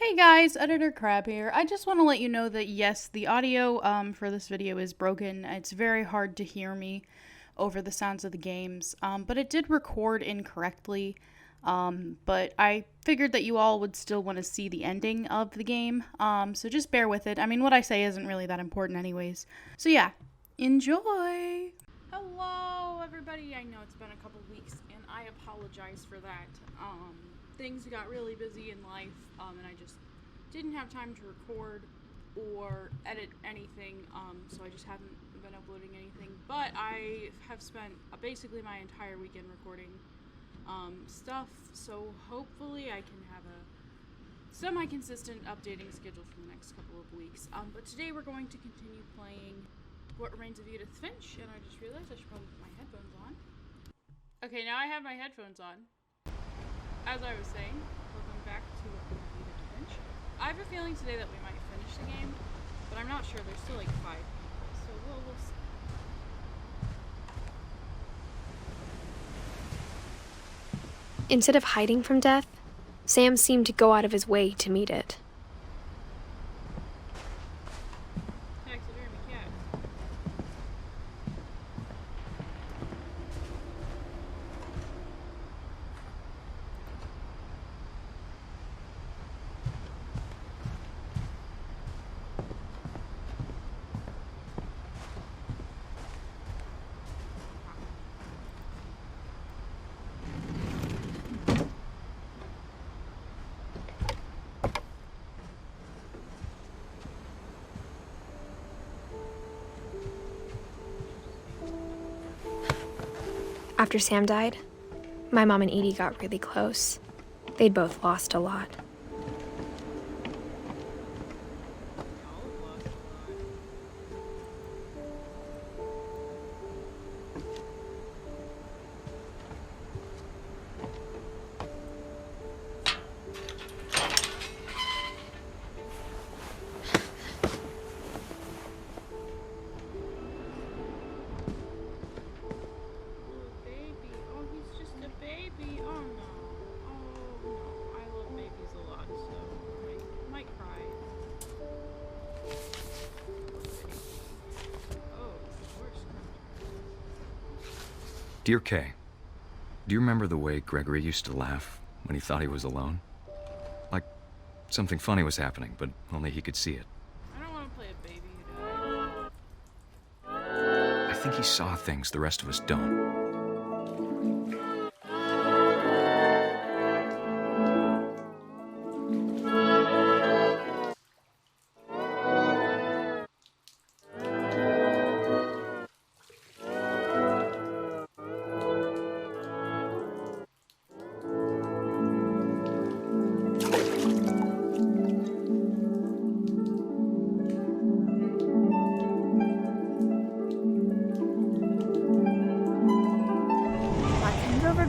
Hey guys, Editor Crab here. I just want to let you know that yes, the audio for this video is broken. It's very hard to hear me over the sounds of the games, but it did record incorrectly. But I figured that you all would still want to see the ending of the game, so just bear with it. I mean, what I say isn't really that important anyways. So yeah, enjoy! Hello everybody, I know it's been a couple weeks and I apologize for that. Things got really busy in life, and I just didn't have time to record or edit anything, so I just haven't been uploading anything. But I have spent basically my entire weekend recording stuff, so hopefully I can have a semi-consistent updating schedule for the next couple of weeks. But today we're going to continue playing What Remains of Edith Finch, and I just realized I should probably put my headphones on. Okay, now I have my headphones on. As I was saying, welcome back to What Remains of Edith Finch. I have a feeling today that we might finish the game, but I'm not sure. There's still like 5 people, so we'll see. Instead of hiding from death, Sam seemed to go out of his way to meet it. Taxidermy cat. After Sam died, my mom and Edie got really close. They'd both lost a lot. Dear Kay, do you remember the way Gregory used to laugh when he thought he was alone? Like something funny was happening, but only he could see it. I don't want to play a baby who died. I think he saw things the rest of us don't.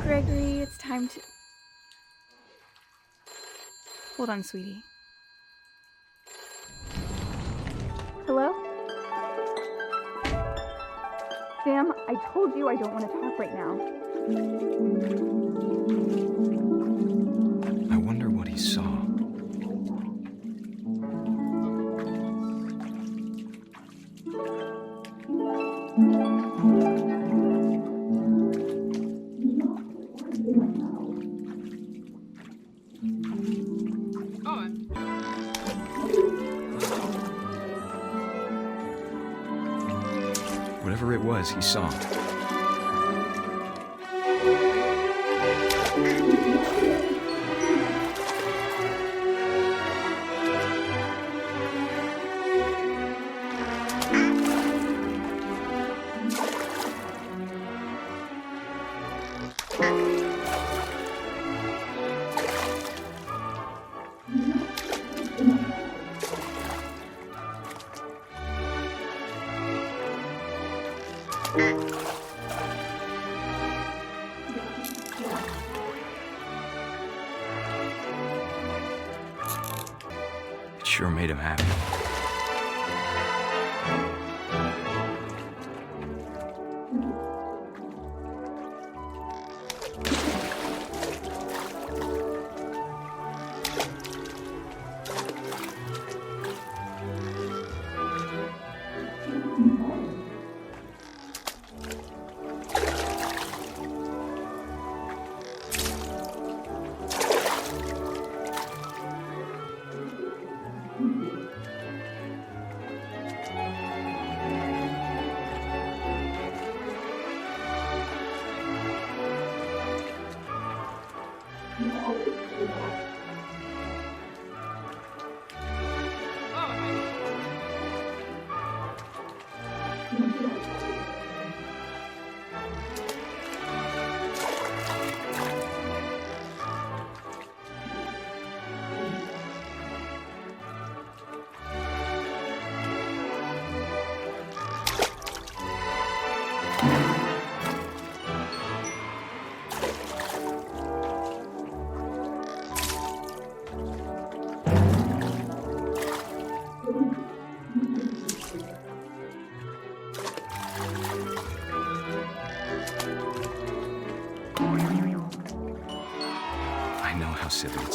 Gregory, it's time to... Hold on, sweetie. Hello? Sam, I told you I don't want to talk right now. I wonder what he saw. Whatever it was, he saw. It sure made him happy.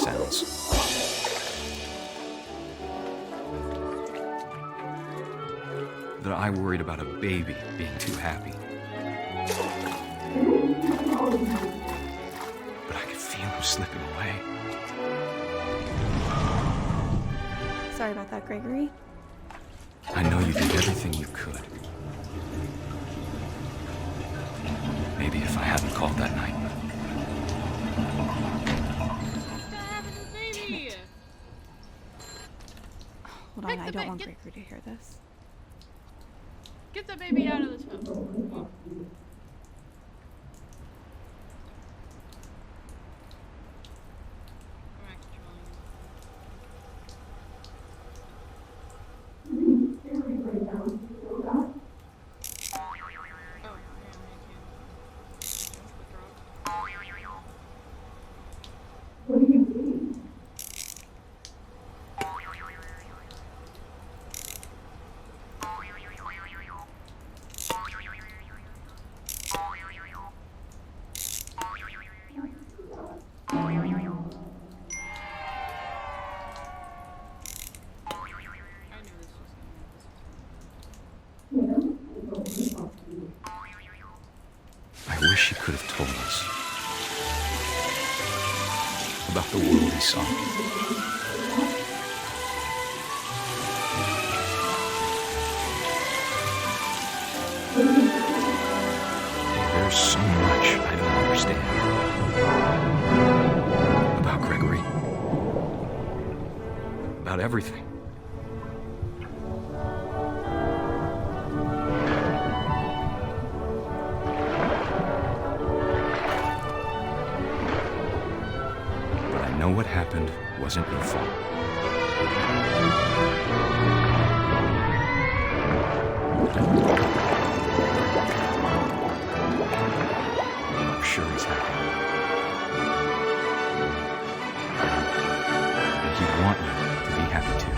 sounds. That I worried about a baby being too happy. But I could feel him slipping away. Sorry about that, Gregory. I know you did everything you could. Maybe if I hadn't called that night. Hold on, I don't want Gregory to hear this. Get the baby out of this phone. I wish he could have told us about the world he saw. There's so much I don't understand about Gregory, about everything. I know what happened wasn't your fault. I'm sure he's happy. And he'd want you to be happy too.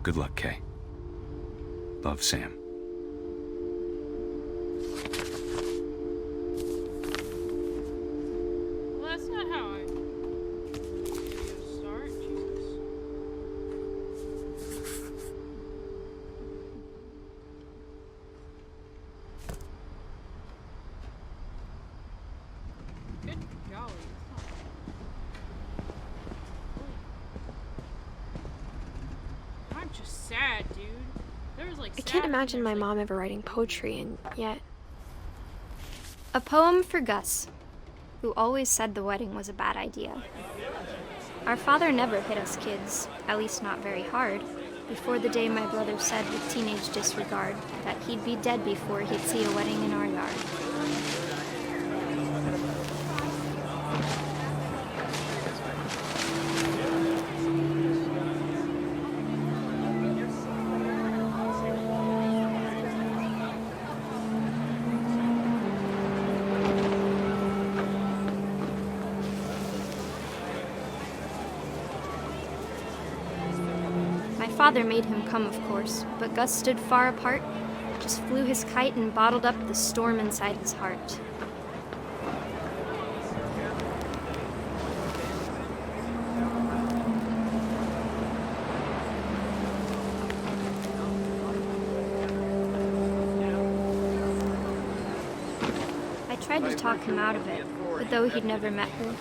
Good luck, Kay. Love, Sam. Sad, dude. There's like I can't imagine my mom ever writing poetry, and yet. A poem for Gus, who always said the wedding was a bad idea. Our father never hit us kids, at least not very hard, before the day my brother said with teenage disregard that he'd be dead before he'd see a wedding in our yard. My father made him come, of course, but Gus stood far apart, just flew his kite and bottled up the storm inside his heart. I tried to talk him out of it, but though he'd never met her,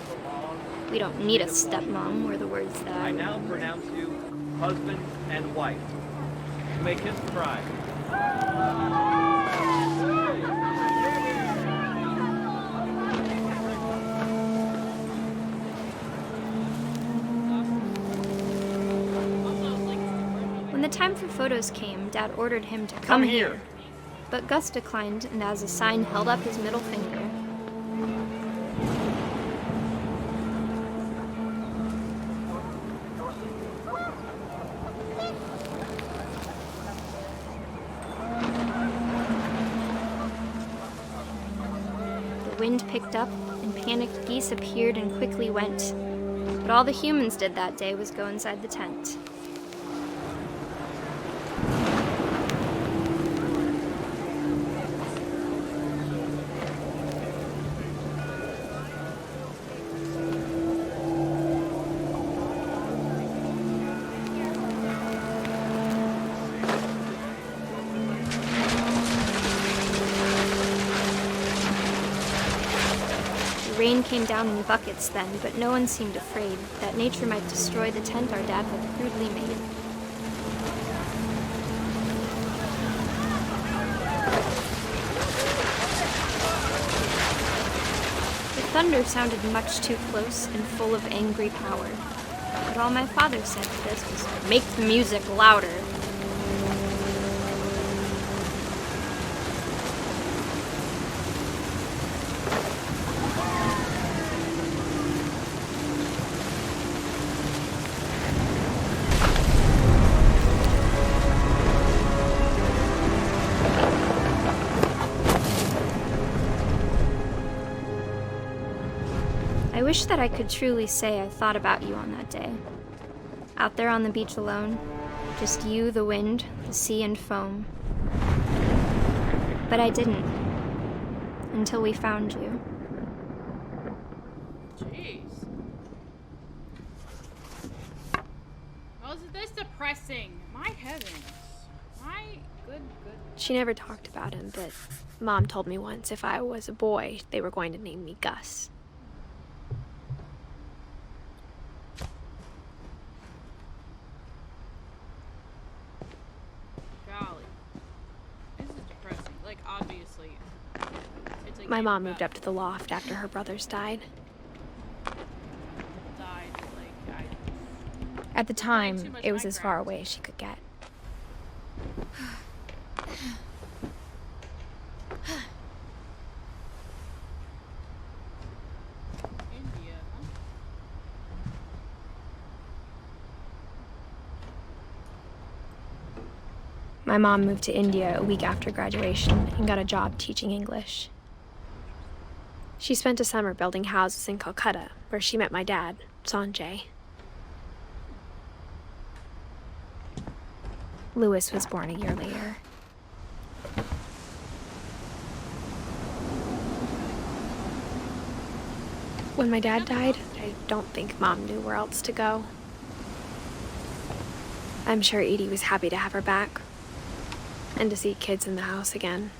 "We don't need a stepmom," were the words that I now pronounce you husband and wife. You may kiss the bride. When the time for photos came, Dad ordered him to come here. But Gus declined, and as a sign held up his middle finger. The wind picked up, and panicked geese appeared and quickly went. But all the humans did that day was go inside the tent. came down in buckets then, but no one seemed afraid that nature might destroy the tent our dad had crudely made. The thunder sounded much too close and full of angry power. But all my father said to this was, "Make the music louder." I wish that I could truly say I thought about you on that day. Out there on the beach alone, just you, the wind, the sea, and foam. But I didn't, until we found you. Jeez. Well, is it this depressing? My heavens. My good. She never talked about him, but Mom told me once if I was a boy, they were going to name me Gus. Golly. This is depressing. Like, obviously. It's like My mom moved up to the loft after her brothers died. died, like, At the too time, much it was as far Minecraft. away as she could get. India, huh? My mom moved to India a week after graduation and got a job teaching English. She spent a summer building houses in Calcutta, where she met my dad, Sanjay. Louis was born a year later. When my dad died, I don't think Mom knew where else to go. I'm sure Edie was happy to have her back and to see kids in the house again.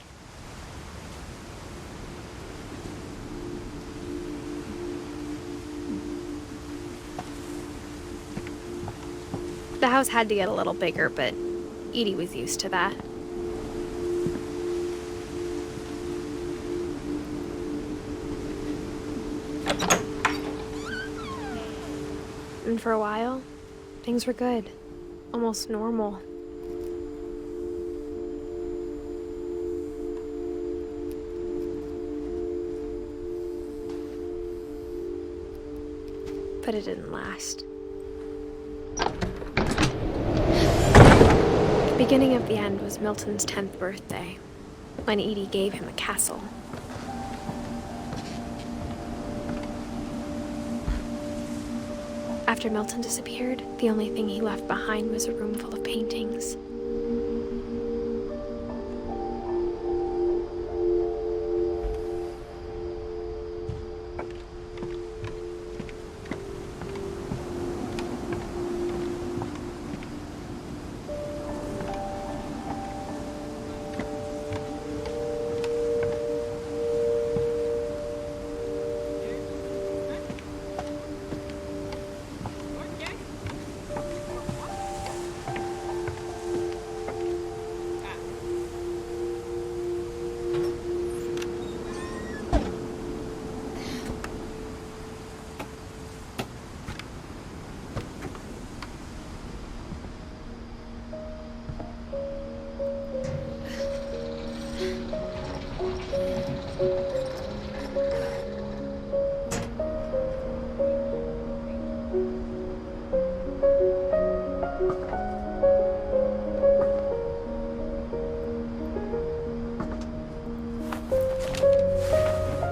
The house had to get a little bigger, but Edie was used to that. And for a while, things were good. Almost normal. But it didn't last. The beginning of the end was Milton's 10th birthday, when Edie gave him a castle. After Milton disappeared, the only thing he left behind was a room full of paintings.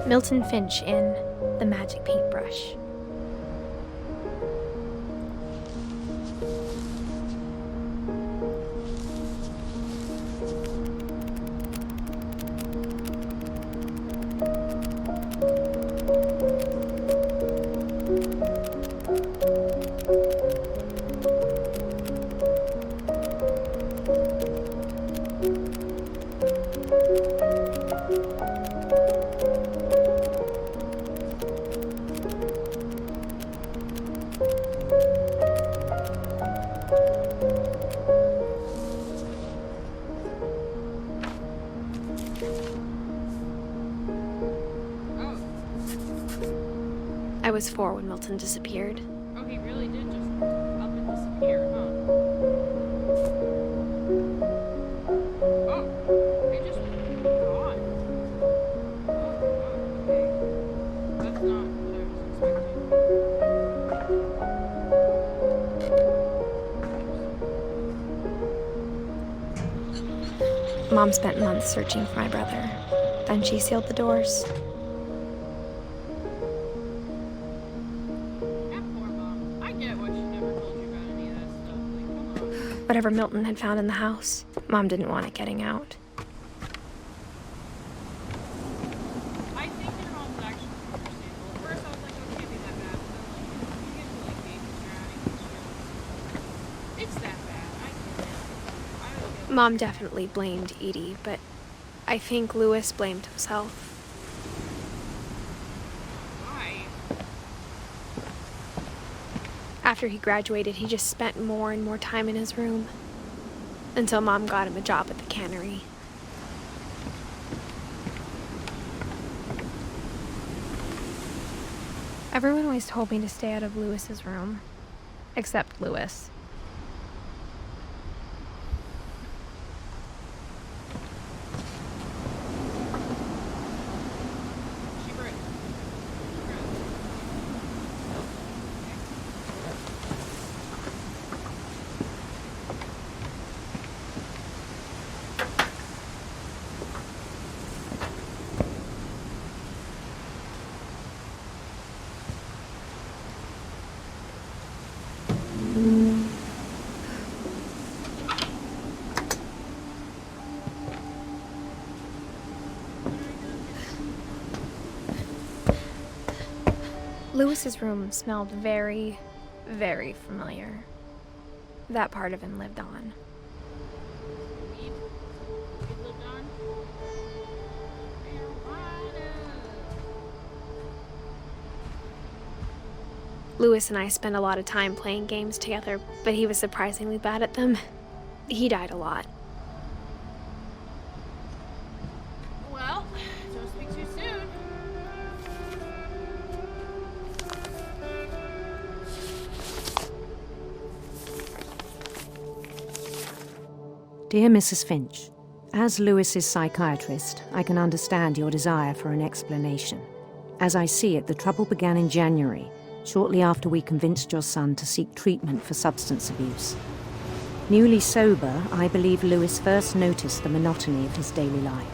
Milton Finch in The Magic Paintbrush. I was 4 when Milton disappeared. Oh, he really did just up and disappear, huh? Oh, he just gone. Oh, okay. That's not what I was expecting. Mom spent months searching for my brother. Then she sealed the doors. Whatever Milton had found in the house, Mom didn't want it getting out. I think your mom's actually understandable. At first I was like, oh, it can't be that bad. But then, like, you get to, like, babies drowning. It's that bad. I get it. I don't get it. Mom definitely blamed Edie, but I think Louis blamed himself. Why? After he graduated, he just spent more and more time in his room. Until Mom got him a job at the cannery. Everyone always told me to stay out of Louis's room. Except Louis. She wrote. Louis's room smelled very, very familiar. That part of him lived on. Weed? Weed lived on? Marijuana. Louis and I spent a lot of time playing games together, but he was surprisingly bad at them. He died a lot. Well, don't speak too soon. Dear Mrs. Finch, as Lewis's psychiatrist, I can understand your desire for an explanation. As I see it, the trouble began in January, shortly after we convinced your son to seek treatment for substance abuse. Newly sober, I believe Lewis first noticed the monotony of his daily life.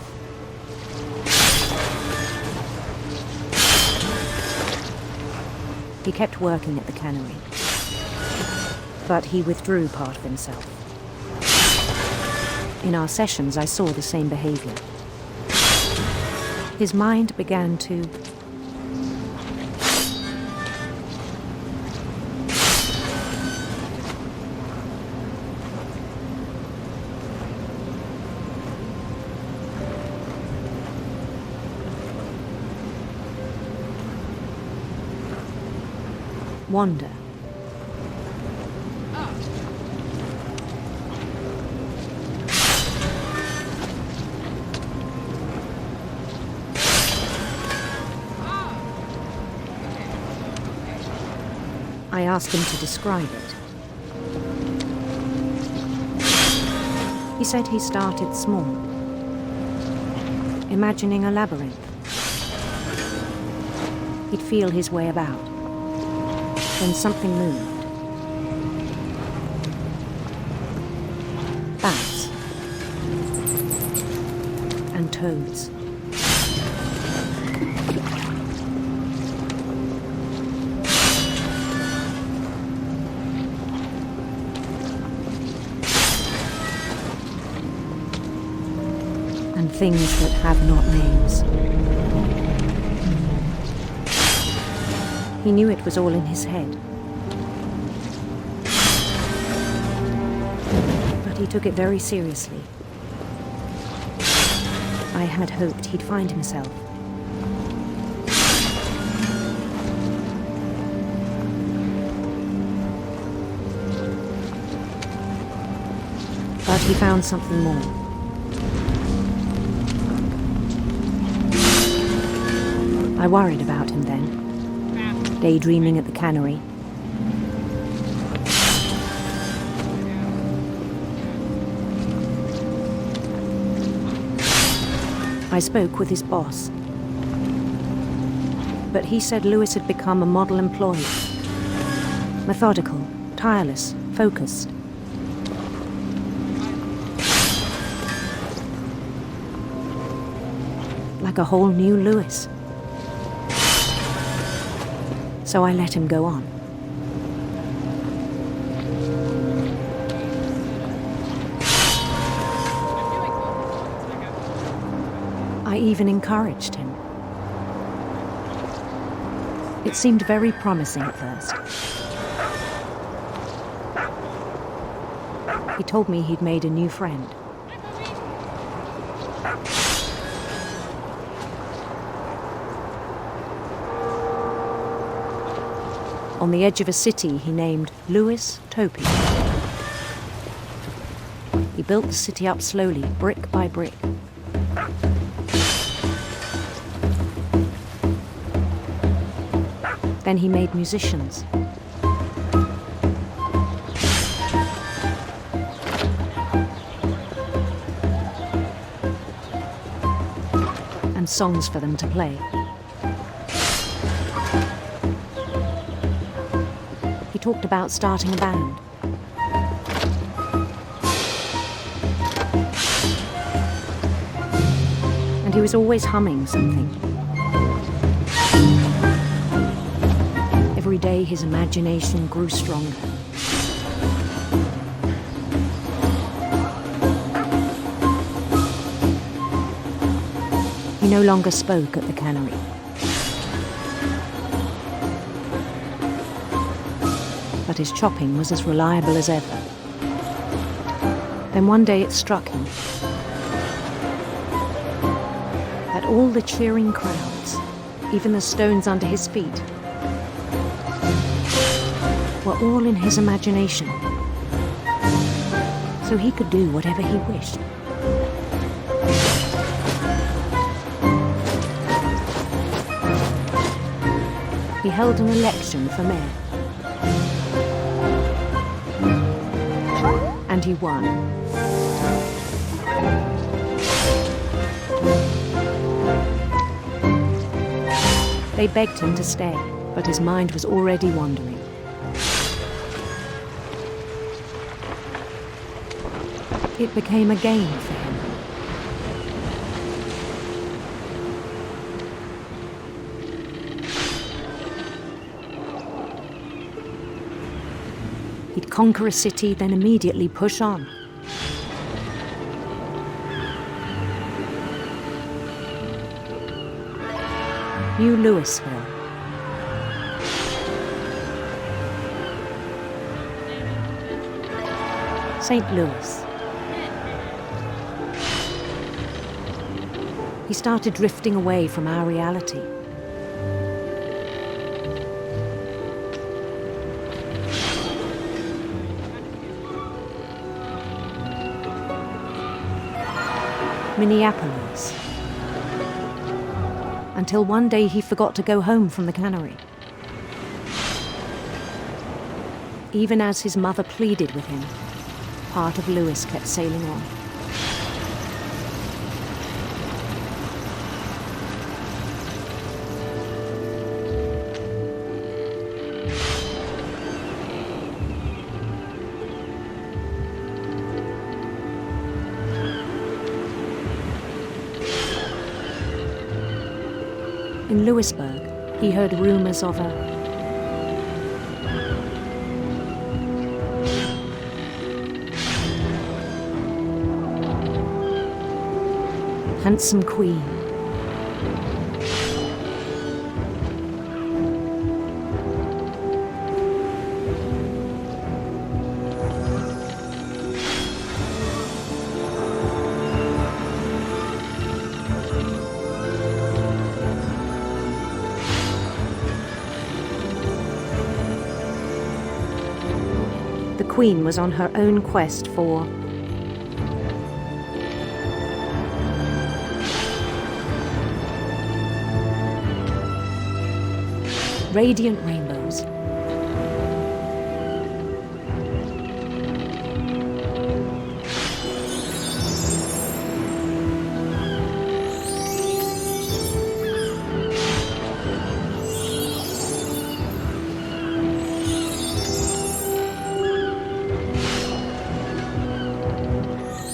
He kept working at the cannery, but he withdrew part of himself. In our sessions, I saw the same behavior. His mind began to wander. I asked him to describe it. He said he started small, imagining a labyrinth. He'd feel his way about. Then something moved. Bats. And toads. And things that have not names. He knew it was all in his head. But he took it very seriously. I had hoped he'd find himself. But he found something more. I worried about him then, daydreaming at the cannery. I spoke with his boss, but he said Lewis had become a model employee. Methodical, tireless, focused. Like a whole new Lewis. So I let him go on. I even encouraged him. It seemed very promising at first. He told me he'd made a new friend. On the edge of a city he named Lewis Topi. He built the city up slowly, brick by brick. Then he made musicians. And songs for them to play. He talked about starting a band. And he was always humming something. Every day his imagination grew stronger. He no longer spoke at the cannery. But his chopping was as reliable as ever. Then one day it struck him that all the cheering crowds, even the stones under his feet, were all in his imagination, so he could do whatever he wished. He held an election for mayor. And he won. They begged him to stay, but his mind was already wandering. It became a game for him. He'd conquer a city, then immediately push on. New Louisville. St. Louis. He started drifting away from our reality. Minneapolis. Until one day he forgot to go home from the cannery. Even as his mother pleaded with him, part of Lewis kept sailing on. In Lewisburg, he heard rumors of a handsome queen. The queen was on her own quest for Radiant rainbows.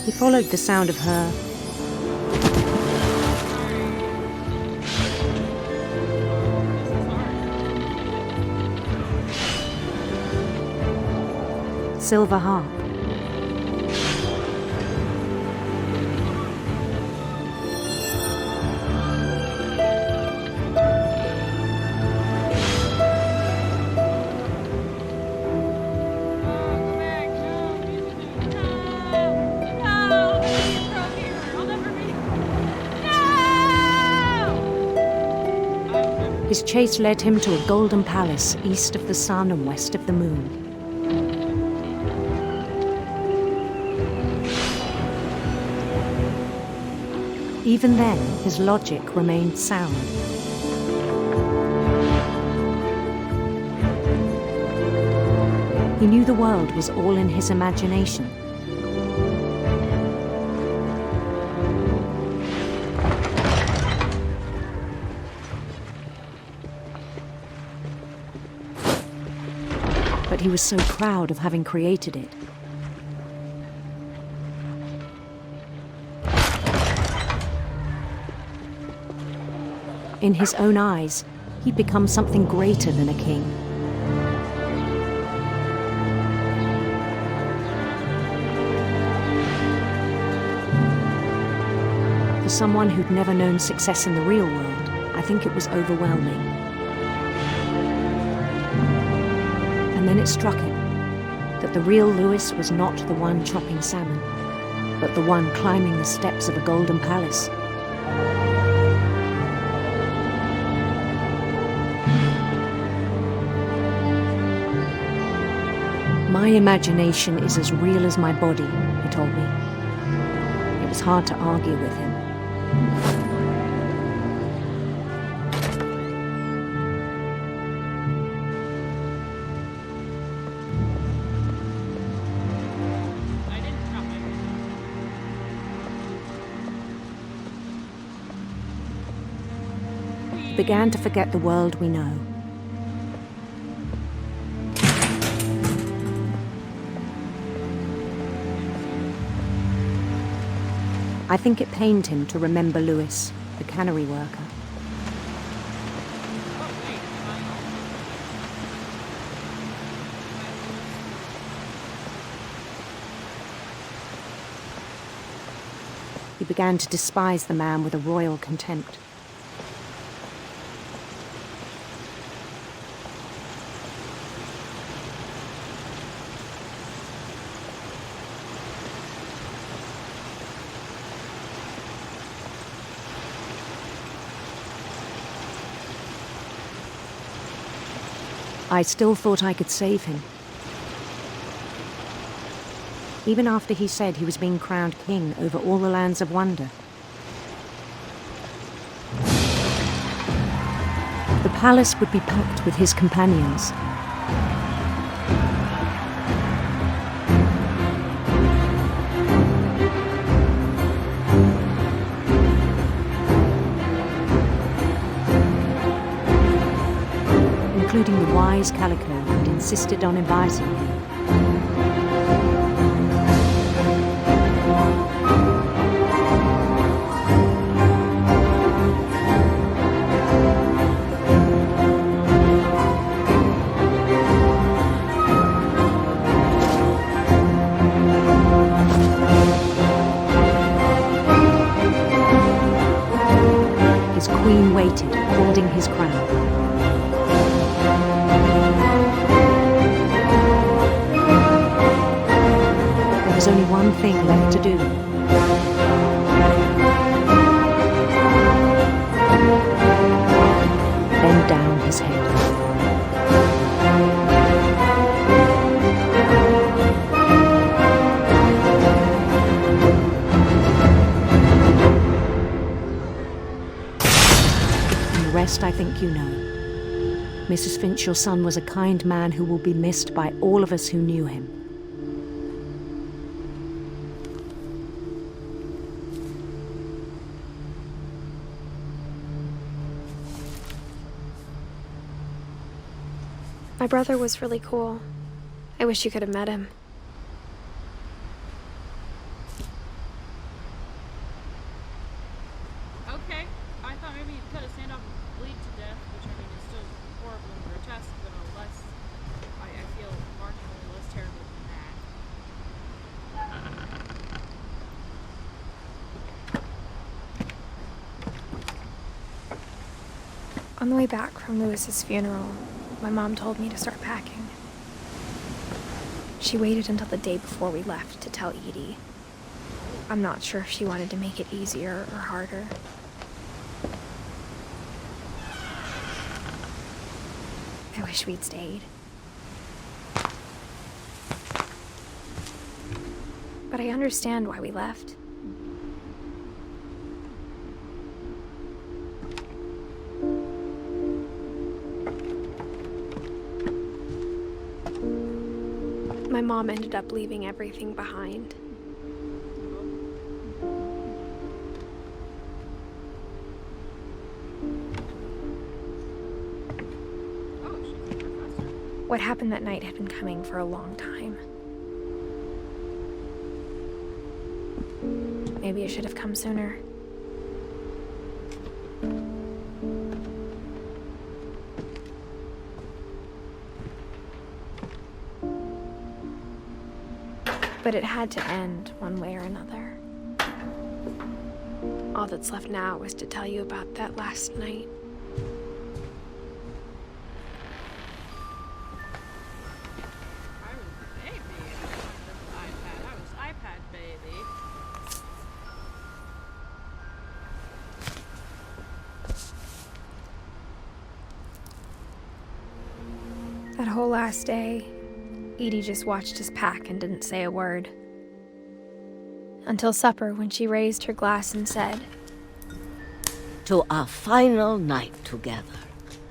He followed the sound of her silver harp. His chase led him to a golden palace east of the sun and west of the moon. Even then, his logic remained sound. He knew the world was all in his imagination. But he was so proud of having created it. In his own eyes, he'd become something greater than a king. For someone who'd never known success in the real world, I think it was overwhelming. And then it struck him that the real Lewis was not the one chopping salmon, but the one climbing the steps of a golden palace. My imagination is as real as my body, he told me. It was hard to argue with him. He began to forget the world we know. I think it pained him to remember Lewis, the cannery worker. He began to despise the man with a royal contempt. I still thought I could save him. Even after he said he was being crowned king over all the lands of wonder. The palace would be packed with his companions. Including the wise Calico who'd insisted on advising him. His queen waited, holding his crown. There was only one thing left to do. Bend down his head. And the rest I think you know. Mrs. Finch, your son was a kind man who will be missed by all of us who knew him. My brother was really cool. I wish you could have met him. Okay, I thought maybe you'd cut his hand off and bleed to death, which I mean is still horrible and grotesque, but I feel marginally less terrible than that. On the way back from Lewis's funeral, my mom told me to start packing. She waited until the day before we left to tell Edie. I'm not sure if she wanted to make it easier or harder. I wish we'd stayed. But I understand why we left. My mom ended up leaving everything behind. What happened that night had been coming for a long time. Maybe it should have come sooner. But it had to end one way or another. All that's left now is to tell you about that last night. I was a baby. I was iPad baby. That whole last day, Edie just watched us pack and didn't say a word. Until supper, when she raised her glass and said, "To our final night together,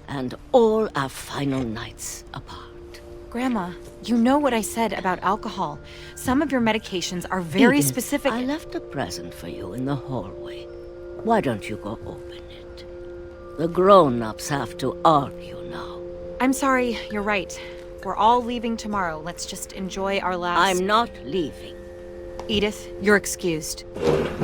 and all our final nights apart." Grandma, you know what I said about alcohol. Some of your medications are very Edith, specific. I left a present for you in the hallway. Why don't you go open it? The grown-ups have to argue now. I'm sorry, you're right. We're all leaving tomorrow. Let's just enjoy our last... I'm not leaving. Edith, you're excused. I mean, come on.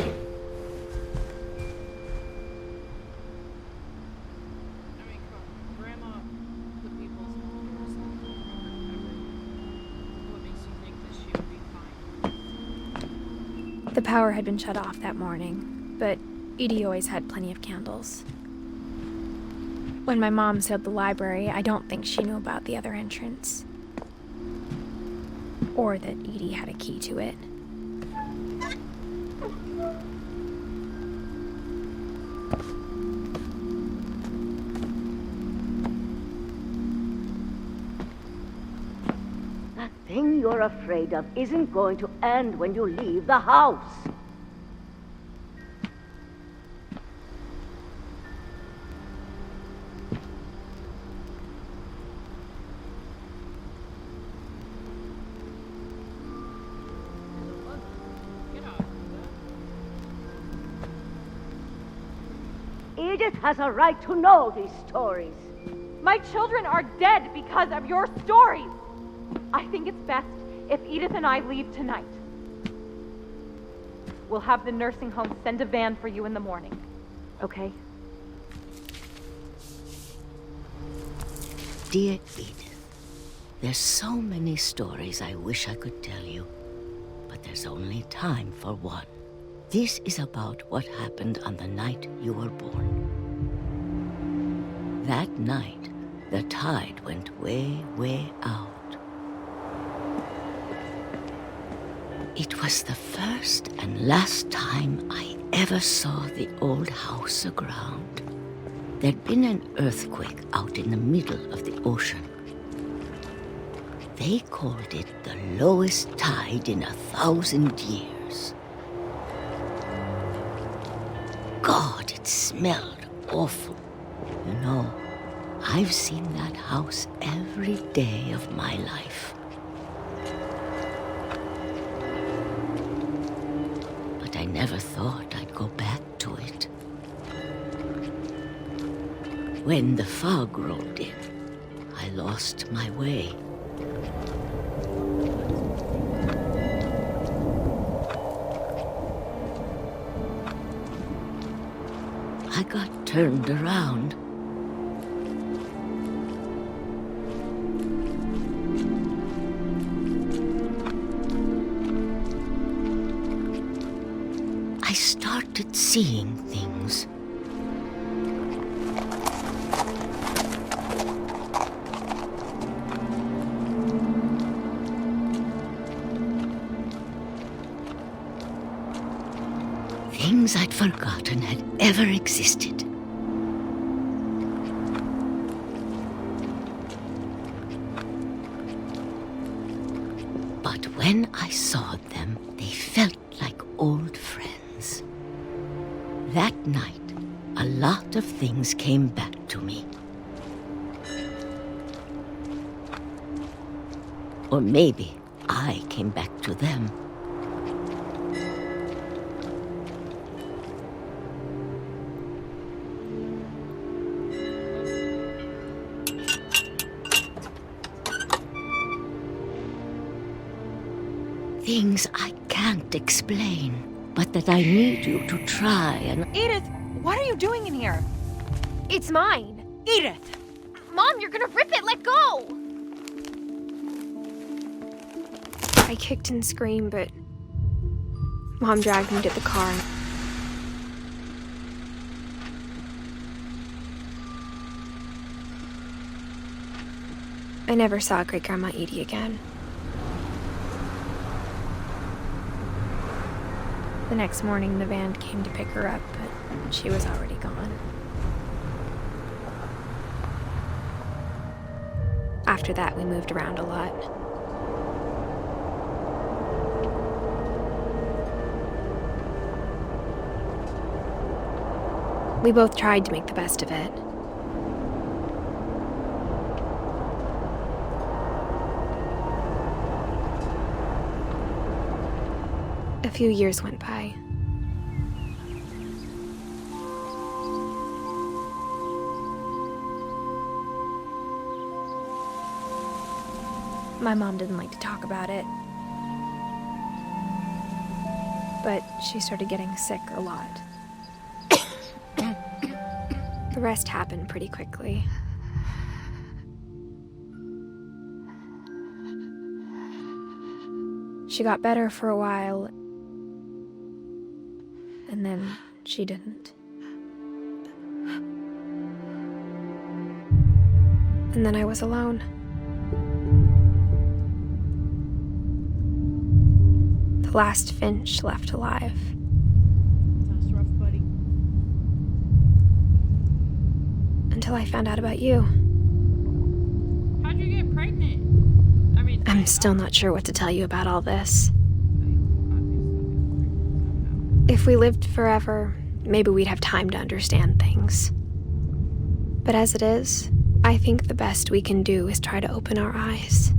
Grandma put people's homes What makes you think that she would be fine? the power had been shut off that morning, but Edie always had plenty of candles. When my mom sealed the library, I don't think she knew about the other entrance. Or that Edie had a key to it. That thing you're afraid of isn't going to end when you leave the house. Edith has a right to know these stories. My children are dead because of your stories. I think it's best if Edith and I leave tonight. We'll have the nursing home send a van for you in the morning, okay? Dear Edith, there's so many stories I wish I could tell you, but there's only time for one. This is about what happened on the night you were born. That night, the tide went way, way out. It was the first and last time I ever saw the old house aground. There'd been an earthquake out in the middle of the ocean. They called it the lowest tide in 1,000 years. God, it smelled awful. You know, I've seen that house every day of my life. But I never thought I'd go back to it. When the fog rolled in, I lost my way. I got turned around. I started seeing things. Things I'd forgotten had ever existed. But when I saw them, they felt like old friends. That night, a lot of things came back to me. Or maybe I came back to them. Things I can't explain, but that I need you to try and... Edith, what are you doing in here? It's mine. Edith! Mom, you're gonna rip it. Let go. I kicked and screamed, but Mom dragged me to the car. I never saw Great-Grandma Edie again. The next morning, the van came to pick her up, but she was already gone. After that, we moved around a lot. We both tried to make the best of it. A few years went by. My mom didn't like to talk about it, but she started getting sick a lot. The rest happened pretty quickly. She got better for a while, and then she didn't. And then I was alone. The last Finch left alive. That's rough, buddy. Until I found out about you. How'd you get pregnant? I'm still not sure what to tell you about all this. If we lived forever, maybe we'd have time to understand things. But as it is, I think the best we can do is try to open our eyes.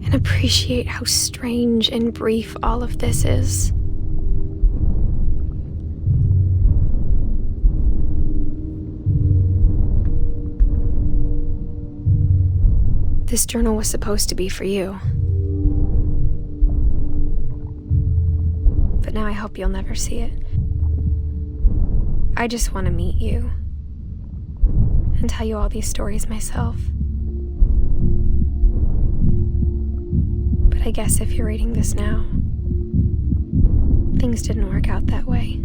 And appreciate how strange and brief all of this is. This journal was supposed to be for you. But now I hope you'll never see it. I just want to meet you and tell you all these stories myself. But I guess if you're reading this now, things didn't work out that way.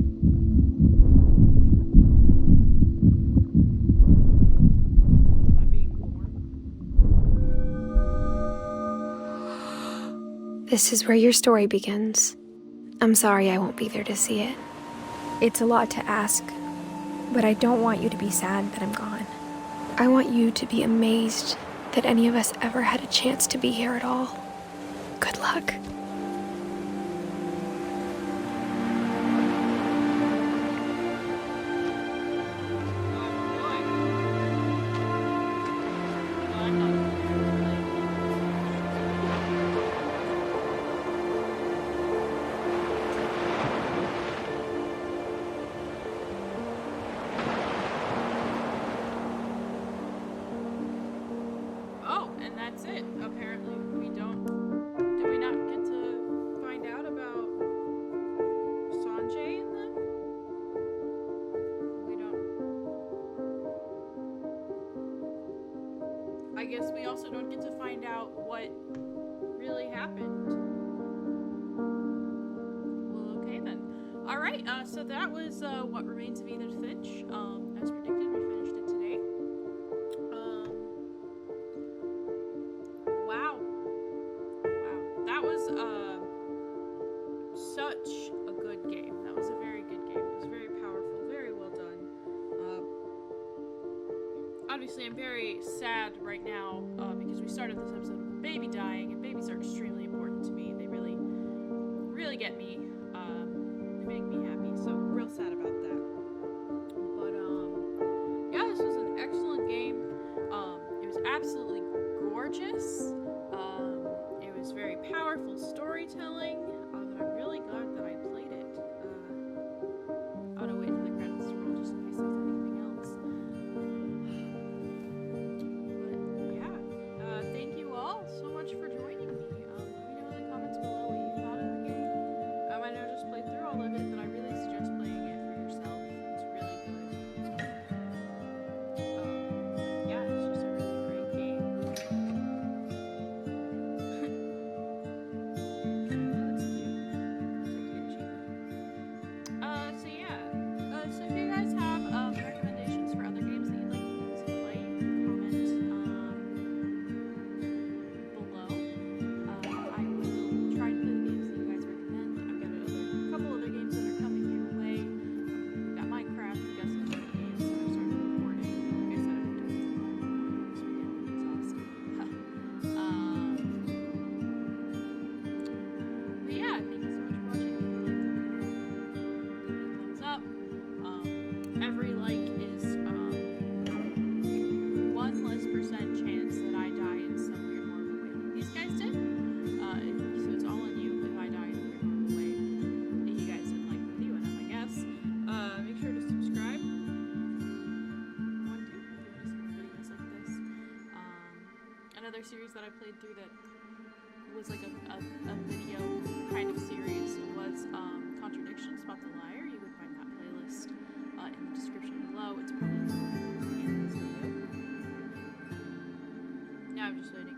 This is where your story begins. I'm sorry I won't be there to see it. It's a lot to ask, but I don't want you to be sad that I'm gone. I want you to be amazed that any of us ever had a chance to be here at all. Good luck. guess we also don't get to find out what really happened. Well, okay then. Alright, so that was What Remains of Edith Finch. As predicted, we finished it today. Wow. Wow. That was such a good game. That was a very good game. It was very powerful, very well done. Obviously, I'm very sad right now because we started this episode with a baby dying, and babies are extremely important to me. They really, really get me. They make me happy, so real sad about that. But yeah, this was an excellent game. It was absolutely gorgeous. It was very powerful storytelling. And I'm really glad that I played it. I'm gonna wait for the credits to roll just in case there's anything else. But yeah, thank you all so much for joining me. Let me know in the comments below what you thought of the game. I know I just played through all of it, but I really suggest playing it for yourself. It's really good. Yeah, it's just a really great game. So yeah. So if you guys have recommendations for other games that you'd like me to play, comment below. I will try to play the games that you guys recommend. I've got a couple other games that are coming your way. We've got Minecraft, we've got some other games that are starting recording. Like I said, I've been doing some live recording this weekend. I'm exhausted. But yeah, thank you so much for watching. If you liked the video, give it a thumbs up. Every like is 1 less % chance that I die in some weird horrible way like these guys did. So it's all on you if I die in a weird horrible way. If you guys didn't like the video enough, I guess. Make sure to subscribe. If you want to see more videos like this. Another series that I played through that was like a video kind of series was Contradictions About the Liar. You would find that playlist in the description below. It's probably at the end of this video. Now I'm just waiting